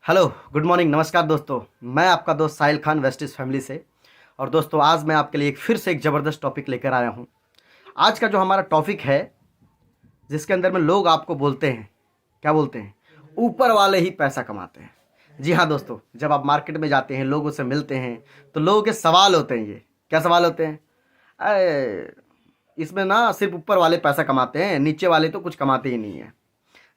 Hello, good morning, नमस्कार दोस्तों। मैं आपका दोस्त साहिल खान वेस्टिज फैमिली से। और दोस्तों आज मैं आपके लिए फिर से एक ज़बरदस्त टॉपिक लेकर आया हूँ। आज का जो हमारा टॉपिक है, जिसके अंदर में लोग आपको बोलते हैं, क्या बोलते हैं, ऊपर वाले ही पैसा कमाते हैं। जी हाँ दोस्तों, जब आप मार्केट में जाते हैं, लोगों से मिलते हैं, तो लोगों के सवाल होते हैं। ये क्या सवाल होते हैं? अरे इसमें ना सिर्फ ऊपर वाले पैसा कमाते हैं, नीचे वाले तो कुछ कमाते ही नहीं है।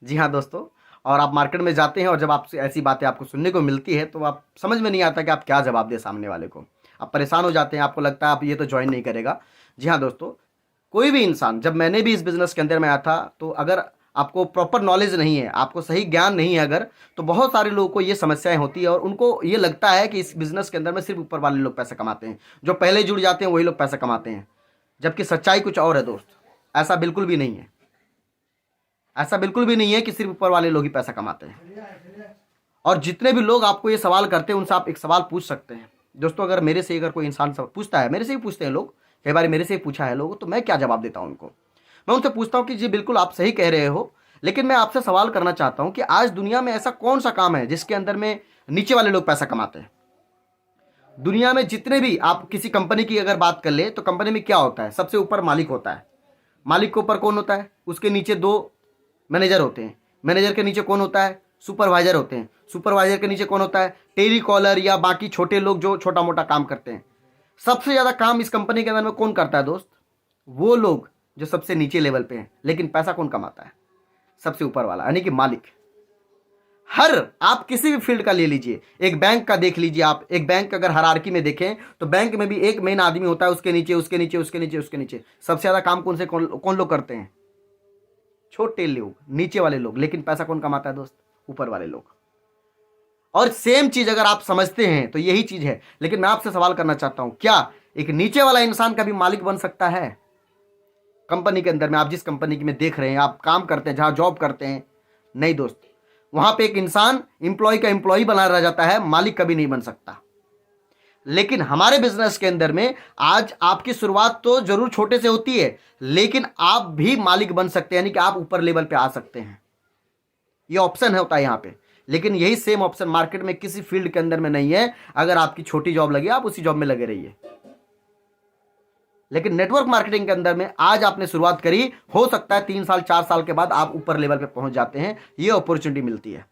जी हाँ दोस्तों, और आप मार्केट में जाते हैं और जब आपसे ऐसी बातें आपको सुनने को मिलती है तो आप समझ में नहीं आता कि आप क्या जवाब दें सामने वाले को। आप परेशान हो जाते हैं, आपको लगता है आप ये तो ज्वाइन नहीं करेगा। जी हाँ दोस्तों, कोई भी इंसान, जब मैंने भी इस बिज़नेस के अंदर में आया था, तो अगर आपको प्रॉपर नॉलेज नहीं है, आपको सही ज्ञान नहीं है अगर, तो बहुत सारे लोगों को ये समस्याएं होती है और उनको ये लगता है कि इस बिज़नेस के अंदर में सिर्फ ऊपर वाले लोग पैसा कमाते हैं, जो पहले जुड़ जाते हैं वही लोग पैसा कमाते हैं। जबकि सच्चाई कुछ और है दोस्त। ऐसा बिल्कुल भी नहीं है। ऐसा बिल्कुल भी नहीं है कि सिर्फ ऊपर वाले लोग ही पैसा कमाते हैं। और जितने भी लोग आपको ये सवाल करते हैं उनसे आप एक सवाल पूछ सकते हैं दोस्तों। अगर मेरे से अगर कोई इंसान पूछता है, मेरे से भी पूछते हैं लोग, कई बार मेरे से ही पूछा है लोगों, तो मैं क्या जवाब देता हूँ उनको? मैं उनसे पूछता हूँ कि जी बिल्कुल आप सही कह रहे हो, लेकिन मैं आपसे सवाल करना चाहता हूँ कि आज दुनिया में ऐसा कौन सा काम है जिसके अंदर में नीचे वाले लोग पैसा कमाते हैं? दुनिया में जितने भी, आप किसी कंपनी की अगर बात कर ले तो कंपनी में क्या होता है? सबसे ऊपर मालिक होता है। मालिक के ऊपर कौन होता है? उसके नीचे दो मैनेजर होते हैं। मैनेजर के नीचे कौन होता है? सुपरवाइजर होते हैं। सुपरवाइजर के नीचे कौन होता है? टेलीकॉलर या बाकी छोटे लोग जो छोटा मोटा काम करते हैं। सबसे ज़्यादा काम इस कंपनी के अंदर में कौन करता है दोस्त? वो लोग जो सबसे नीचे लेवल पे हैं। लेकिन पैसा कौन कमाता है? सबसे ऊपर वाला, यानी कि मालिक। हर, आप किसी भी फील्ड का ले लीजिए, एक बैंक का देख लीजिए। आप एक बैंक अगर हायरार्की में देखें तो बैंक में भी एक मेन आदमी होता है, उसके नीचे उसके नीचे उसके नीचे उसके नीचे। सबसे ज़्यादा काम कौन लोग करते हैं? छोटे लोग, नीचे वाले लोग। लेकिन पैसा कौन कमाता है दोस्त? ऊपर वाले लोग। और सेम चीज अगर आप समझते हैं तो यही चीज है। लेकिन मैं आपसे सवाल करना चाहता हूं, क्या एक नीचे वाला इंसान कभी मालिक बन सकता है? कंपनी के अंदर में, आप जिस कंपनी में देख रहे हैं, आप काम करते हैं, जहां जॉब करते हैं, नहीं दोस्त, वहां पे एक इंसान इंप्लॉय का इंप्लॉय बना रह जाता है, मालिक कभी नहीं बन सकता। लेकिन हमारे बिजनेस के अंदर में आज आपकी शुरुआत तो जरूर छोटे से होती है, लेकिन आप भी मालिक बन सकते हैं, यानी कि आप ऊपर लेवल पे आ सकते हैं। ये ऑप्शन होता है यहाँ पे। लेकिन यही सेम ऑप्शन मार्केट में किसी फील्ड के अंदर में नहीं है। अगर आपकी छोटी जॉब लगी, आप उसी जॉब में लगे रहिए। लेकिन नेटवर्क मार्केटिंग के अंदर में आज आपने शुरुआत करी, हो सकता है 3 साल 4 साल के बाद आप ऊपर लेवल पे पहुंच जाते हैं। ये अपॉर्चुनिटी मिलती है।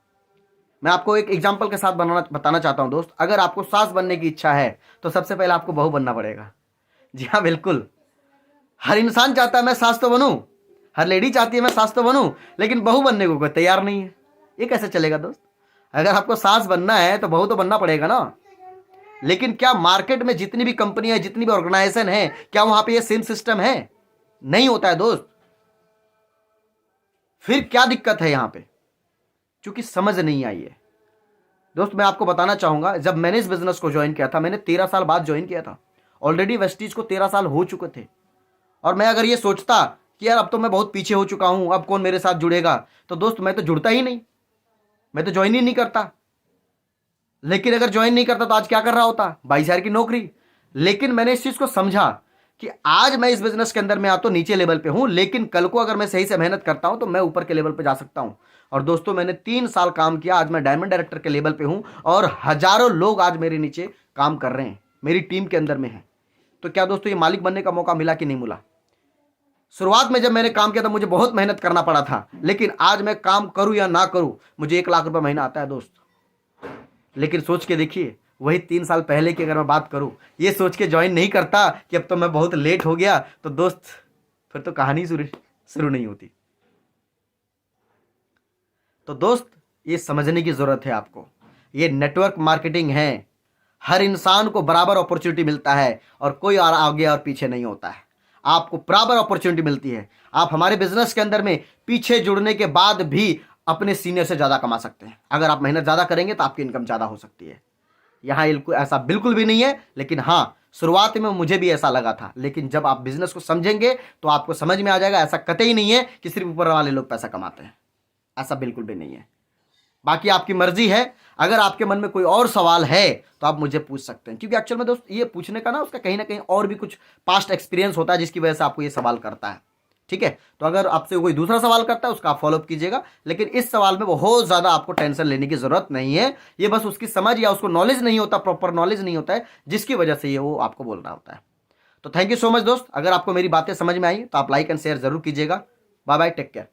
मैं आपको एक एग्जांपल के साथ बताना चाहता हूं दोस्त। अगर आपको सास बनने की इच्छा है तो सबसे पहले आपको बहू बनना पड़ेगा। जी हाँ बिल्कुल, हर इंसान चाहता है मैं सास तो बनूं, हर लेडी चाहती है मैं सास तो बनूं, लेकिन बहू बनने को कोई तैयार नहीं है। ये कैसे चलेगा दोस्त? अगर आपको सास बनना है तो बहू तो बनना पड़ेगा ना। लेकिन क्या मार्केट में जितनी भी कंपनियां, जितनी भी ऑर्गेनाइजेशन है, क्या वहां पे ये सेम सिस्टम है? नहीं होता है दोस्त। फिर क्या दिक्कत है यहां पे? क्योंकि समझ नहीं आई है दोस्त। मैं आपको बताना चाहूंगा, जब मैंने इस बिजनेस को ज्वाइन किया था, मैंने 13 साल बाद ज्वाइन किया था। ऑलरेडी वेस्टीज को 13 साल हो चुके थे। और मैं अगर ये सोचता कि यार अब तो मैं बहुत पीछे हो चुका हूं, अब कौन मेरे साथ जुड़ेगा, तो दोस्त मैं तो जुड़ता ही नहीं, मैं तो ज्वाइन ही नहीं करता। लेकिन अगर ज्वाइन नहीं करता तो आज क्या कर रहा होता? 22,000 की नौकरी। लेकिन मैंने इस चीज को समझा कि आज मैं इस बिजनेस के अंदर में आ तो नीचे लेवल पे हूं, लेकिन कल को अगर मैं सही से मेहनत करता हूं तो मैं ऊपर के लेवल पे जा सकता हूं। और दोस्तों मैंने 3 साल काम किया, आज मैं डायमंड डायरेक्टर के लेवल पे हूं और हजारों लोग आज मेरे नीचे काम कर रहे हैं, मेरी टीम के अंदर में है। तो क्या दोस्तों ये मालिक बनने का मौका मिला कि नहीं मिला? शुरुआत में जब मैंने काम किया था मुझे बहुत मेहनत करना पड़ा था, लेकिन आज मैं काम करूं या ना करूं, मुझे 1 लाख रुपए महीना आता है दोस्त। लेकिन सोच के देखिए, वही 3 साल पहले की अगर मैं बात करूं, ये सोच के ज्वाइन नहीं करता कि अब तो मैं बहुत लेट हो गया, तो दोस्त फिर तो कहानी शुरू नहीं होती। तो दोस्त ये समझने की जरूरत है आपको, ये नेटवर्क मार्केटिंग है। हर इंसान को बराबर अपॉर्चुनिटी मिलता है और कोई और आगे और पीछे नहीं होता है। आपको बराबर अपॉर्चुनिटी मिलती है। आप हमारे बिजनेस के अंदर में पीछे जुड़ने के बाद भी अपने सीनियर से ज़्यादा कमा सकते हैं। अगर आप मेहनत ज़्यादा करेंगे तो आपकी इनकम ज़्यादा हो सकती है। यहाँ ऐसा बिल्कुल भी नहीं है। लेकिन हाँ, शुरुआत में मुझे भी ऐसा लगा था, लेकिन जब आप बिजनेस को समझेंगे तो आपको समझ में आ जाएगा ऐसा कतई नहीं है कि सिर्फ ऊपर वाले लोग पैसा कमाते हैं। ऐसा बिल्कुल भी नहीं है। बाकी आपकी मर्जी है। अगर आपके मन में कोई और सवाल है तो आप मुझे पूछ सकते हैं, क्योंकि एक्चुअल में दोस्त ये पूछने का ना, उसका कहीं ना कहीं और भी कुछ पास्ट एक्सपीरियंस होता है जिसकी वजह से आपको ये सवाल करता है। ठीक है। तो अगर आपसे कोई दूसरा सवाल करता है उसका आप फॉलोअप कीजिएगा, लेकिन इस सवाल में बहुत ज़्यादा आपको टेंशन लेने की ज़रूरत नहीं है। ये बस उसकी समझ या उसको नॉलेज नहीं होता, प्रॉपर नॉलेज नहीं होता है, जिसकी वजह से ये वो आपको बोलना होता है। तो थैंक यू सो मच दोस्त। अगर आपको मेरी बातें समझ में आई तो आप लाइक एंड शेयर जरूर कीजिएगा। Bye bye, take care.